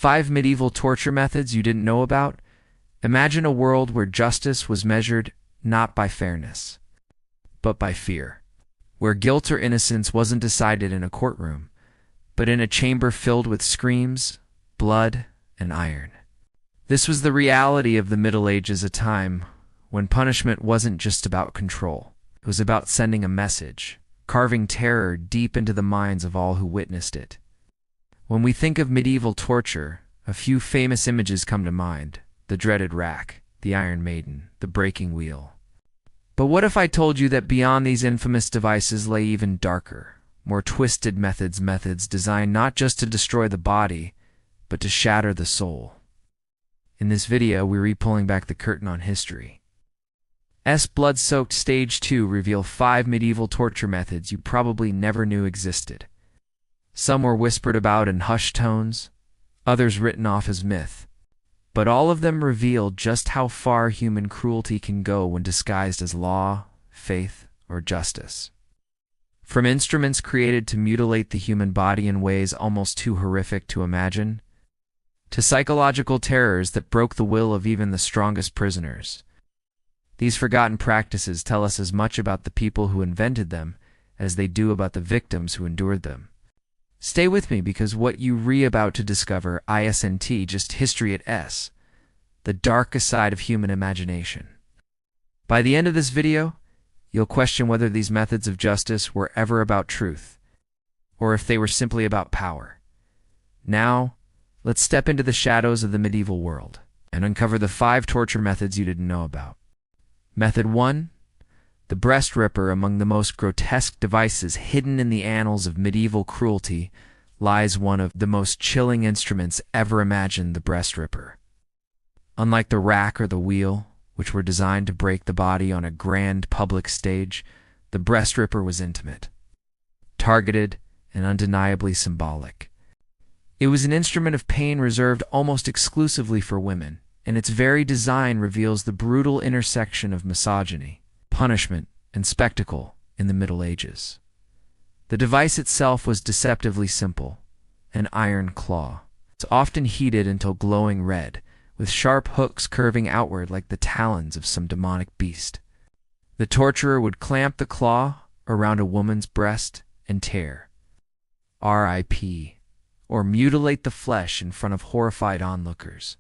5 medieval torture methods you didn't know about? Imagine a world where justice was measured not by fairness, but by fear. Where guilt or innocence wasn't decided in a courtroom, but in a chamber filled with screams, blood, and iron. This was the reality of the Middle Ages, a time when punishment wasn't just about control. It was about sending a message, carving terror deep into the minds of all who witnessed it. When we think of medieval torture, a few famous images come to mind: the dreaded rack, the Iron Maiden, the breaking wheel. But what if I told you that beyond these infamous devices lay even darker, more twisted methods designed not just to destroy the body, but to shatter the soul? In this video, we're pulling back the curtain on history. Blood-soaked Stage 2 reveal 5 medieval torture methods you probably never knew existed. Some were whispered about in hushed tones, others written off as myth. But all of them reveal just how far human cruelty can go when disguised as law, faith, or justice. From instruments created to mutilate the human body in ways almost too horrific to imagine, to psychological terrors that broke the will of even the strongest prisoners. These forgotten practices tell us as much about the people who invented them as they do about the victims who endured them. Stay with me, because what you're about to discover isn't just history, it's the darkest side of human imagination. By the end of this video, you'll question whether these methods of justice were ever about truth, or if they were simply about power. Now, let's step into the shadows of the medieval world and uncover the 5 torture methods you didn't know about. Method 1. The breast ripper. Among the most grotesque devices hidden in the annals of medieval cruelty lies one of the most chilling instruments ever imagined: the breast ripper. Unlike the rack or the wheel, which were designed to break the body on a grand public stage, the breast ripper was intimate, targeted, and undeniably symbolic. It was an instrument of pain reserved almost exclusively for women, and its very design reveals the brutal intersection of misogyny, punishment, and spectacle in the Middle Ages. The device itself was deceptively simple: an iron claw. It's often heated until glowing red, with sharp hooks curving outward like the talons of some demonic beast. The torturer would clamp the claw around a woman's breast and tear, R.I.P., or mutilate the flesh in front of horrified onlookers.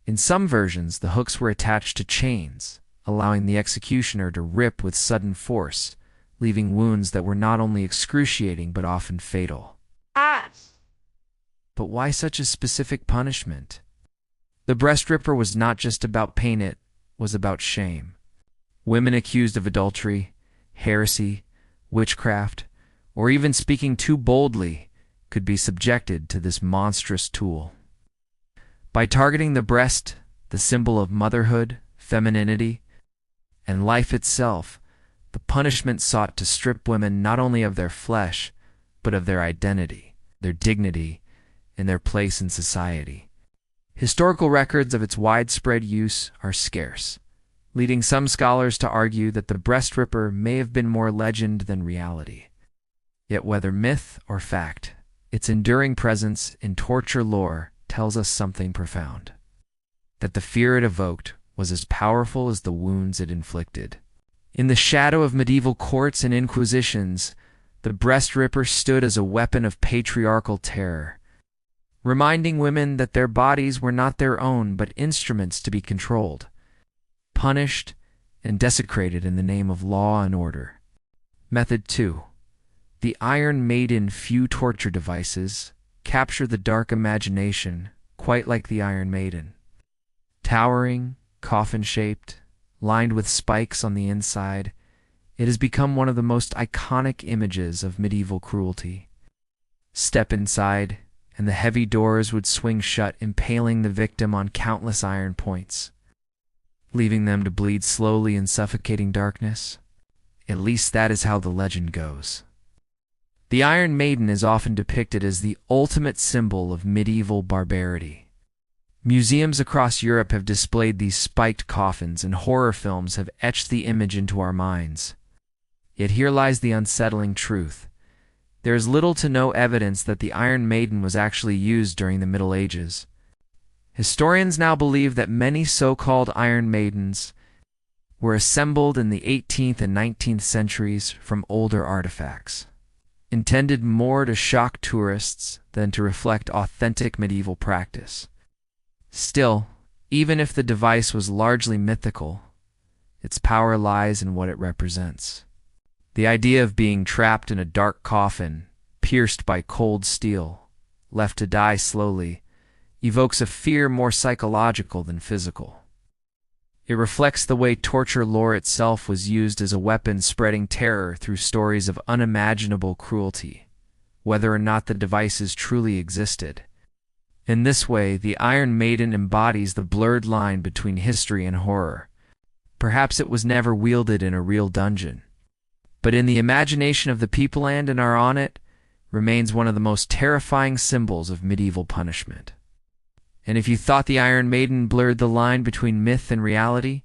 In some versions, the hooks were attached to chains, allowing the executioner to rip with sudden force, leaving wounds that were not only excruciating but often fatal. But why such a specific punishment? The breast ripper was not just about pain, it was about shame. Women accused of adultery, heresy, witchcraft, or even speaking too boldly could be subjected to this monstrous tool. By targeting the breast, the symbol of motherhood, femininity, and life itself, the punishment sought to strip women not only of their flesh, but of their identity, their dignity, and their place in society. Historical records of its widespread use are scarce, leading some scholars to argue that the breast ripper may have been more legend than reality. Yet whether myth or fact, its enduring presence in torture lore tells us something profound: that the fear it evoked was as powerful as the wounds it inflicted. In the shadow of medieval courts and inquisitions, the breast ripper stood as a weapon of patriarchal terror, reminding women that their bodies were not their own but instruments to be controlled, punished, and desecrated in the name of law and order. Method 2. The Iron Maiden. Few torture devices capture the dark imagination quite like the Iron Maiden. Towering, coffin-shaped, lined with spikes on the inside, it has become one of the most iconic images of medieval cruelty. Step inside, and the heavy doors would swing shut, impaling the victim on countless iron points, leaving them to bleed slowly in suffocating darkness. At least that is how the legend goes. The Iron Maiden is often depicted as the ultimate symbol of medieval barbarity. Museums across Europe have displayed these spiked coffins, and horror films have etched the image into our minds. Yet here lies the unsettling truth: There is little to no evidence that the Iron Maiden was actually used during the Middle Ages. Historians now believe that many so-called Iron Maidens were assembled in the 18th and 19th centuries from older artifacts, intended more to shock tourists than to reflect authentic medieval practice. Still, even if the device was largely mythical, its power lies in what it represents. The idea of being trapped in a dark coffin, pierced by cold steel, left to die slowly, evokes a fear more psychological than physical. It reflects the way torture lore itself was used as a weapon, spreading terror through stories of unimaginable cruelty, whether or not the devices truly existed. In this way, the Iron Maiden embodies the blurred line between history and horror. Perhaps it was never wielded in a real dungeon, but in the imagination of the people and on it, remains one of the most terrifying symbols of medieval punishment. And if you thought the Iron Maiden blurred the line between myth and reality,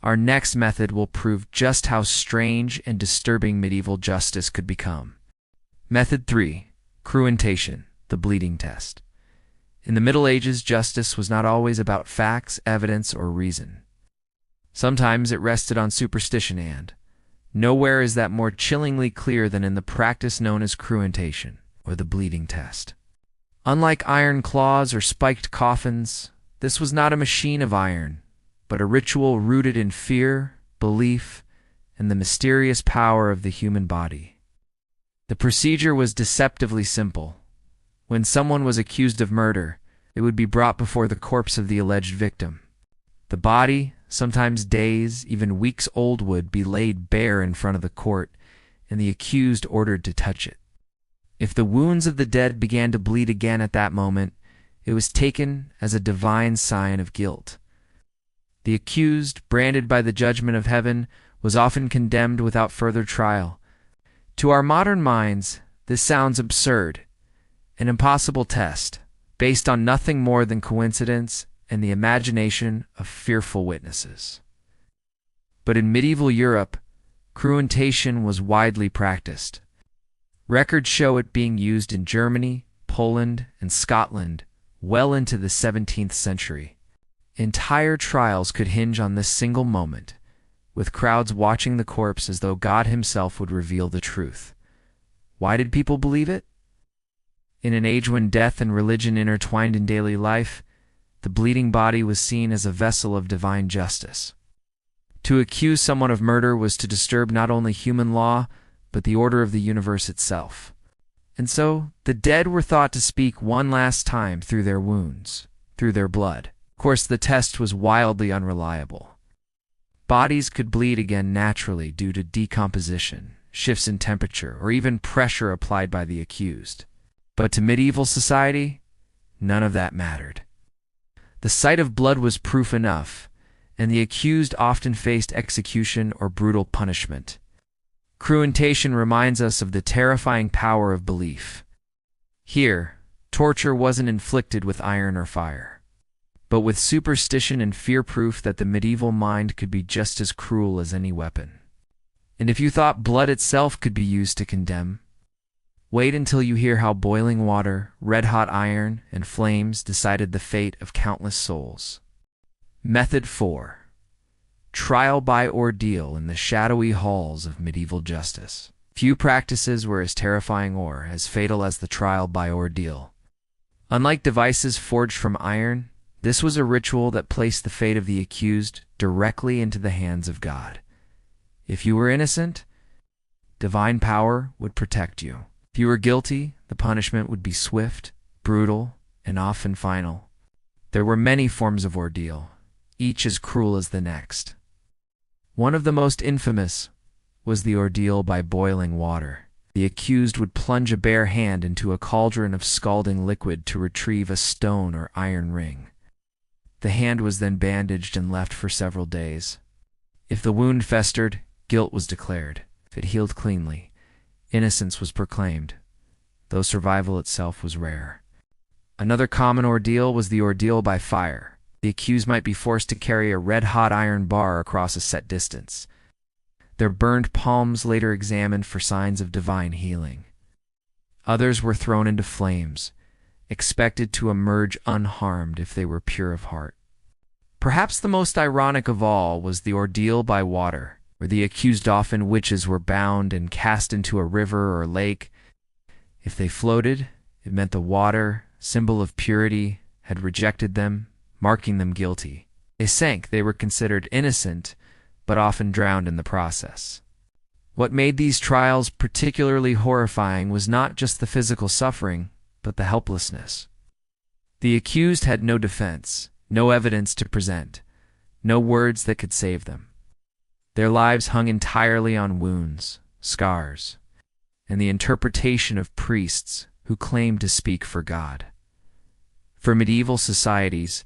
our next method will prove just how strange and disturbing medieval justice could become. Method 3. Cruentation, the bleeding test. In the Middle Ages, justice was not always about facts, evidence, or reason. Sometimes it rested on superstition, and nowhere is that more chillingly clear than in the practice known as cruentation, or the bleeding test. Unlike iron claws or spiked coffins, this was not a machine of iron, but a ritual rooted in fear, belief, and the mysterious power of the human body. The procedure was deceptively simple. When someone was accused of murder, it would be brought before the corpse of the alleged victim. The body, sometimes days, even weeks old, would be laid bare in front of the court, and the accused ordered to touch it. If the wounds of the dead began to bleed again at that moment, it was taken as a divine sign of guilt. The accused, branded by the judgment of heaven, was often condemned without further trial. To our modern minds, this sounds absurd, an impossible test, based on nothing more than coincidence and the imagination of fearful witnesses. But in medieval Europe, cruentation was widely practiced. Records show it being used in Germany, Poland, and Scotland well into the 17th century. Entire trials could hinge on this single moment, with crowds watching the corpse as though God himself would reveal the truth. Why did people believe it? In an age when death and religion intertwined in daily life, the bleeding body was seen as a vessel of divine justice. To accuse someone of murder was to disturb not only human law, but the order of the universe itself. And so, the dead were thought to speak one last time through their wounds, through their blood. Of course, the test was wildly unreliable. Bodies could bleed again naturally due to decomposition, shifts in temperature, or even pressure applied by the accused. But to medieval society, none of that mattered. The sight of blood was proof enough, and the accused often faced execution or brutal punishment. Cruentation reminds us of the terrifying power of belief. Here, torture wasn't inflicted with iron or fire, but with superstition and fear, proof that the medieval mind could be just as cruel as any weapon. And if you thought blood itself could be used to condemn, wait until you hear how boiling water, red-hot iron, and flames decided the fate of countless souls. Method 4. Trial by ordeal in the shadowy halls of medieval justice. Few practices were as terrifying or as fatal as the trial by ordeal. Unlike devices forged from iron, this was a ritual that placed the fate of the accused directly into the hands of God. If you were innocent, divine power would protect you. If you were guilty, the punishment would be swift, brutal, and often final. There were many forms of ordeal, each as cruel as the next. One of the most infamous was the ordeal by boiling water. The accused would plunge a bare hand into a cauldron of scalding liquid to retrieve a stone or iron ring. The hand was then bandaged and left for several days. If the wound festered, guilt was declared. If it healed cleanly, innocence was proclaimed, though survival itself was rare. Another common ordeal was the ordeal by fire. The accused might be forced to carry a red-hot iron bar across a set distance, their burned palms later examined for signs of divine healing. Others were thrown into flames, expected to emerge unharmed if they were pure of heart. Perhaps the most ironic of all was the ordeal by water, where the accused, often witches, were bound and cast into a river or lake. If they floated, it meant the water, symbol of purity, had rejected them, marking them guilty. They sank, they were considered innocent, but often drowned in the process. What made these trials particularly horrifying was not just the physical suffering, but the helplessness. The accused had no defense, no evidence to present, no words that could save them. Their lives hung entirely on wounds, scars, and the interpretation of priests who claimed to speak for God. For medieval societies,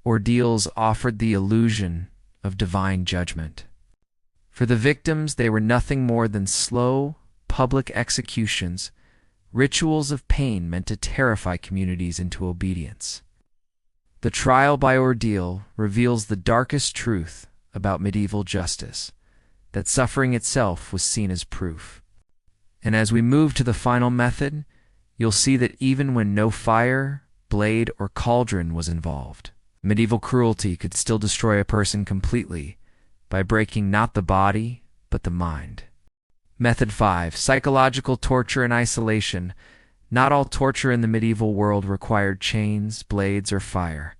ordeals offered the illusion of divine judgment. For the victims, they were nothing more than slow, public executions, rituals of pain meant to terrify communities into obedience. The trial by ordeal reveals the darkest truth about medieval justice, that suffering itself was seen as proof. And as we move to the final method, you'll see that even when no fire, blade, or cauldron was involved, medieval cruelty could still destroy a person completely by breaking not the body, but the mind. Method 5. Psychological torture and isolation. Not all torture in the medieval world required chains, blades, or fire.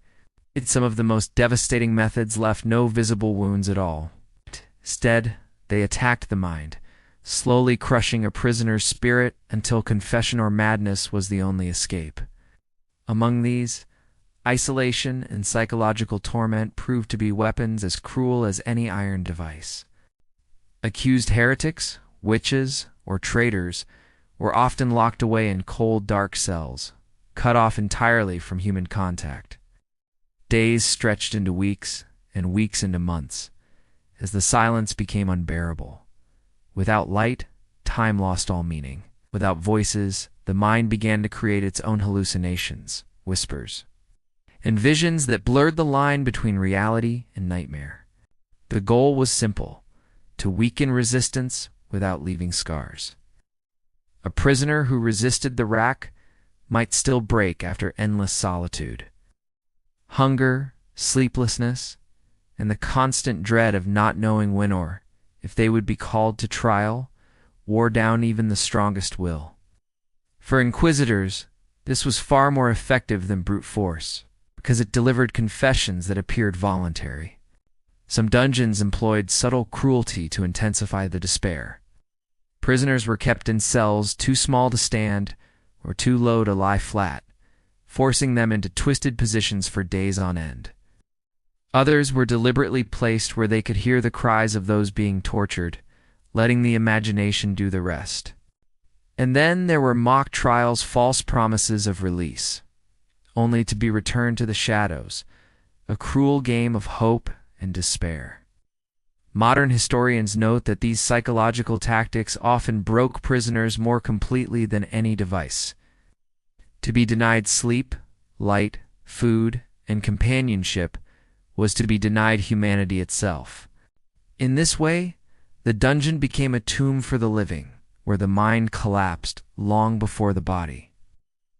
Some of the most devastating methods left no visible wounds at all. Instead, they attacked the mind, slowly crushing a prisoner's spirit until confession or madness was the only escape. Among these, isolation and psychological torment proved to be weapons as cruel as any iron device. Accused heretics, witches, or traitors were often locked away in cold, dark cells, cut off entirely from human contact. Days stretched into weeks, and weeks into months, as the silence became unbearable. Without light, time lost all meaning. Without voices, the mind began to create its own hallucinations, whispers, and visions that blurred the line between reality and nightmare. The goal was simple: to weaken resistance without leaving scars. A prisoner who resisted the rack might still break after endless solitude. Hunger, sleeplessness, and the constant dread of not knowing when or if they would be called to trial wore down even the strongest will. For inquisitors, this was far more effective than brute force, because it delivered confessions that appeared voluntary. Some dungeons employed subtle cruelty to intensify the despair. Prisoners were kept in cells too small to stand or too low to lie flat, forcing them into twisted positions for days on end. Others were deliberately placed where they could hear the cries of those being tortured, letting the imagination do the rest. And then there were mock trials, false promises of release, only to be returned to the shadows, a cruel game of hope and despair. Modern historians note that these psychological tactics often broke prisoners more completely than any device. To be denied sleep, light, food, and companionship was to be denied humanity itself. In this way, the dungeon became a tomb for the living, where the mind collapsed long before the body.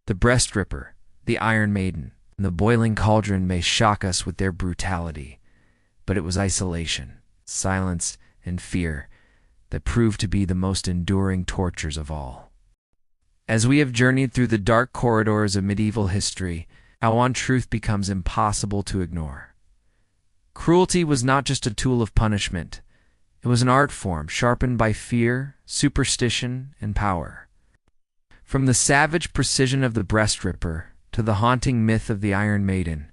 The breast ripper, the Iron Maiden, and the boiling cauldron may shock us with their brutality, but it was isolation, silence, and fear that proved to be the most enduring tortures of all. As we have journeyed through the dark corridors of medieval history, our one truth becomes impossible to ignore. Cruelty was not just a tool of punishment. It was an art form sharpened by fear, superstition, and power. From the savage precision of the breast ripper to the haunting myth of the Iron Maiden,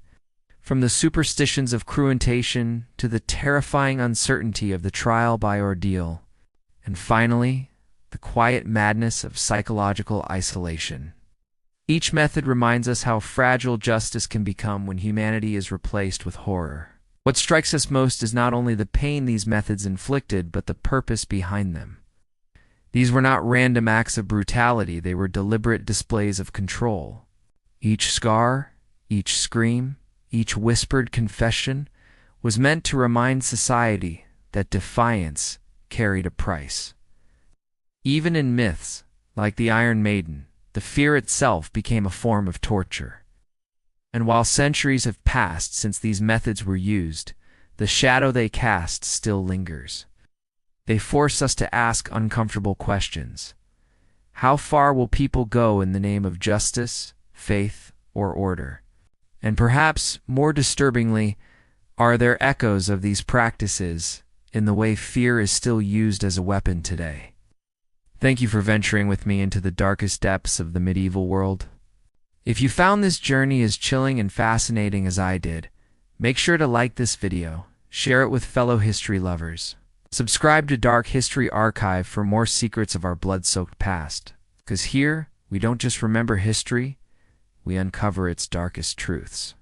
from the superstitions of cruentation to the terrifying uncertainty of the trial by ordeal, and finally, the quiet madness of psychological isolation. Each method reminds us how fragile justice can become when humanity is replaced with horror. What strikes us most is not only the pain these methods inflicted, but the purpose behind them. These were not random acts of brutality, they were deliberate displays of control. Each scar, each scream, each whispered confession was meant to remind society that defiance carried a price. Even in myths, Like the Iron Maiden, the fear itself became a form of torture. And while centuries have passed since these methods were used, the shadow they cast still lingers. They force us to ask uncomfortable questions. How far will people go in the name of justice, faith, or order? And perhaps, more disturbingly, are there echoes of these practices in the way fear is still used as a weapon today? Thank you for venturing with me into the darkest depths of the medieval world. If you found this journey as chilling and fascinating as I did, make sure to like this video, share it with fellow history lovers. Subscribe to Dark History Archive for more secrets of our blood-soaked past. Because here, we don't just remember history, we uncover its darkest truths.